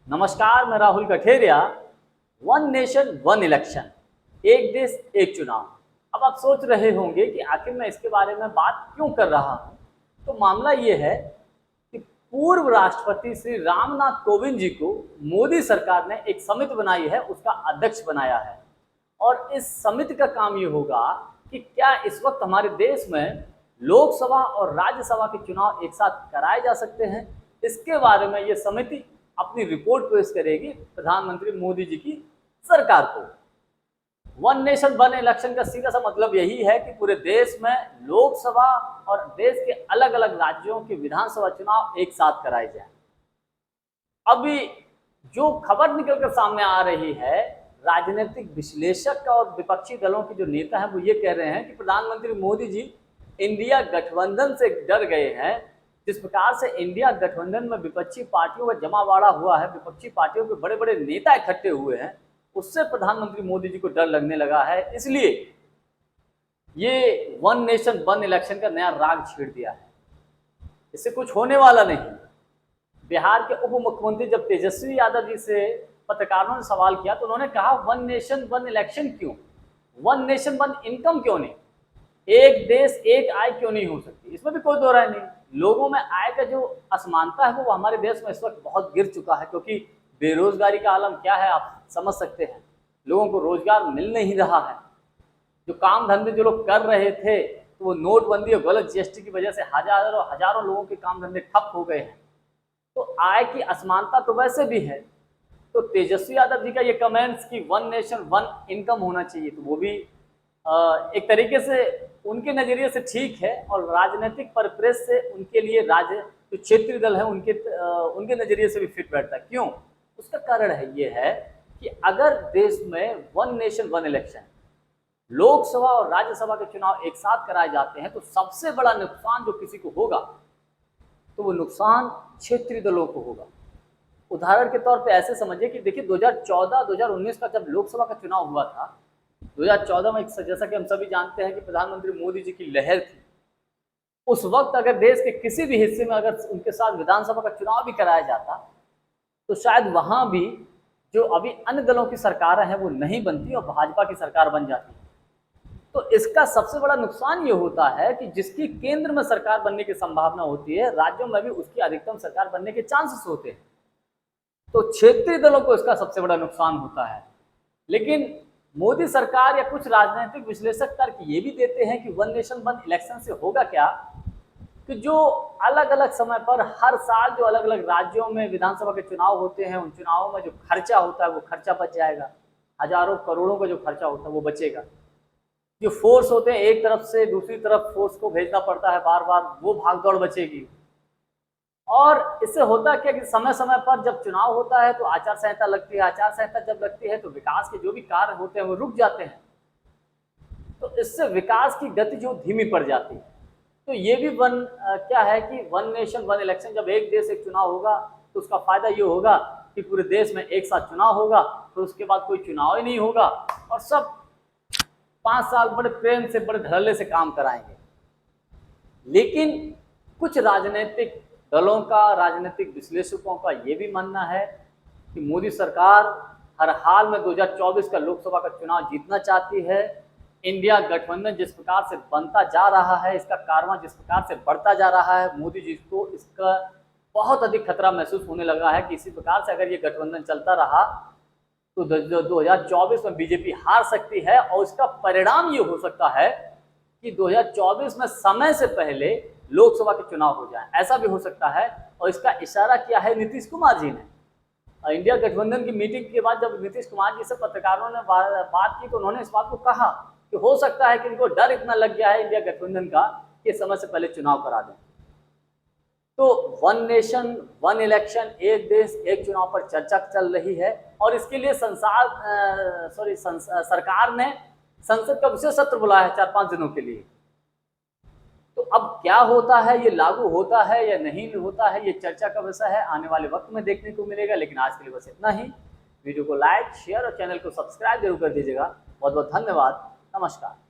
नमस्कार, मैं Rahul Katheria. One nation one election, एक देश एक चुनाव। अब आप सोच रहे होंगे कि आखिर मैं इसके बारे में बात क्यों कर रहा हूं। तो मामला ये है कि पूर्व राष्ट्रपति श्री रामनाथ कोविंद जी को मोदी सरकार ने एक समिति बनाई है, उसका अध्यक्ष बनाया है। और इस समिति का काम ये होगा कि क्या इस वक्त हमारे देश में लोकसभा और राज्यसभा के चुनाव एक साथ कराए जा सकते हैं। इसके बारे में ये समिति अपनी रिपोर्ट पेश करेगी प्रधानमंत्री मोदी जी की सरकार को। वन नेशन वन इलेक्शन का सीधा सा मतलब यही है कि पूरे देश में लोकसभा और देश के अलग अलग राज्यों के विधानसभा चुनाव एक साथ कराए जाएं। अभी जो खबर निकलकर सामने आ रही है, राजनीतिक विश्लेषक और विपक्षी दलों के जो नेता हैं वो ये कह रहे हैं कि प्रधानमंत्री मोदी जी इंडिया गठबंधन से डर गए हैं। जिस प्रकार से इंडिया गठबंधन में विपक्षी पार्टियों का जमावाड़ा हुआ है, विपक्षी पार्टियों के बड़े बड़े नेता इकट्ठे हुए हैं, उससे प्रधानमंत्री मोदी जी को डर लगने लगा है। इसलिए ये वन नेशन वन इलेक्शन का नया राग छेड़ दिया है। इससे कुछ होने वाला नहीं। बिहार के उप मुख्यमंत्री जब तेजस्वी यादव जी से पत्रकारों ने सवाल किया तो उन्होंने कहा वन नेशन वन इलेक्शन क्यों, वन नेशन वन इनकम क्यों नहीं, एक देश एक आय क्यों नहीं हो सकती। इसमें भी कोई दो राय नहीं। लोगों में आय का जो असमानता है वो हमारे देश में इस वक्त बहुत गिर चुका है, क्योंकि बेरोजगारी का आलम क्या है आप समझ सकते हैं। लोगों को रोजगार मिल नहीं रहा है। जो काम धंधे जो लोग कर रहे थे तो वो नोटबंदी और गलत जीएसटी की वजह से हजारों हजारों लोगों के काम धंधे ठप हो गए हैं। तो आय की असमानता तो वैसे भी है। तो तेजस्वी यादव जी का ये कमेंट्स कि वन नेशन वन इनकम होना चाहिए, तो वो भी एक तरीके से उनके नजरिए से ठीक है और राजनीतिक परिप्रेक्ष्य से उनके लिए राज्य जो क्षेत्रीय दल है उनके नजरिए से भी फिट बैठता है। क्यों? उसका कारण है ये है कि अगर देश में one nation one election, Lok Sabha और राज्यसभा के चुनाव एक साथ कराए जाते हैं तो सबसे बड़ा नुकसान जो किसी को होगा तो वो नुकसान क्षेत्रीय दलों को होगा। उदाहरण के तौर पे ऐसे समझिए कि देखिए 2014-2019 का जब लोकसभा का चुनाव हुआ था, 2014 में जैसा कि हम सभी जानते हैं कि प्रधानमंत्री मोदी जी की लहर थी। उस वक्त अगर देश के किसी भी हिस्से में अगर उनके साथ विधानसभा का चुनाव भी कराया जाता तो शायद वहां भी जो अभी अन्य दलों की सरकारें हैं वो नहीं बनती और भाजपा की सरकार बन जाती। तो इसका सबसे बड़ा नुकसान ये होता है कि जिसकी केंद्र में सरकार बनने की संभावना होती है, राज्यों में भी उसकी अधिकतम सरकार बनने के चांसेस होते हैं। तो क्षेत्रीय दलों को इसका सबसे बड़ा नुकसान होता है। लेकिन मोदी सरकार या कुछ राजनीतिक विश्लेषक तर्क ये भी देते हैं कि वन नेशन वन इलेक्शन से होगा क्या कि जो अलग अलग समय पर हर साल जो अलग अलग राज्यों में विधानसभा के चुनाव होते हैं, उन चुनावों में जो खर्चा होता है वो खर्चा बच जाएगा। हजारों करोड़ों का जो खर्चा होता है वो बचेगा। जो फोर्स होते हैं एक तरफ से दूसरी तरफ फोर्स को भेजना पड़ता है बार बार, वो भागदौड़ बचेगी। और इससे होता क्या कि समय समय पर जब चुनाव होता है तो आचार संहिता लगती है। आचार संहिता जब लगती है तो विकास के जो भी कार्य होते हैं वो रुक जाते हैं। तो इससे विकास की गति जो धीमी पड़ जाती है। तो ये भी क्या है कि वन नेशन वन इलेक्शन, जब एक देश एक चुनाव होगा तो उसका फायदा ये होगा कि पूरे देश में एक साथ चुनाव होगा, तो उसके बाद कोई चुनाव ही नहीं होगा और सब 5 साल बड़े प्रेम से बड़े धड़ल्ले से काम कराएंगे। लेकिन कुछ राजनीतिक दलों का, राजनीतिक विश्लेषकों का ये भी मानना है कि मोदी सरकार हर हाल में 2024 का लोकसभा का चुनाव जीतना चाहती है। इंडिया गठबंधन जिस प्रकार से बनता जा रहा है, इसका कारवां जिस प्रकार से बढ़ता जा रहा है, मोदी जी को इसका बहुत अधिक खतरा महसूस होने लगा है कि इसी प्रकार से अगर ये गठबंधन चलता रहा तो 2024 में बीजेपी हार सकती है। और इसका परिणाम ये हो सकता है कि 2024 में समय से पहले लोकसभा के चुनाव हो जाए, ऐसा भी हो सकता है। और इसका इशारा किया है नीतीश कुमार जी ने। इंडिया गठबंधन की मीटिंग के बाद जब नीतीश कुमार जी से पत्रकारों ने बात की तो उन्होंने इस बात को कहा कि हो सकता है कि इनको डर इतना लग गया है इंडिया गठबंधन का कि समय से पहले चुनाव करा दें। तो वन नेशन वन इलेक्शन, एक देश एक चुनाव पर चर्चा चल रही है और इसके लिए सरकार ने संसद का विशेष सत्र बुलाया है 4-5 दिनों के लिए। तो अब क्या होता है, ये लागू होता है या नहीं होता है, ये चर्चा का विषय है, आने वाले वक्त में देखने को मिलेगा। लेकिन आज के लिए बस इतना ही। वीडियो को लाइक, शेयर और चैनल को सब्सक्राइब जरूर कर दीजिएगा। बहुत बहुत धन्यवाद। नमस्कार।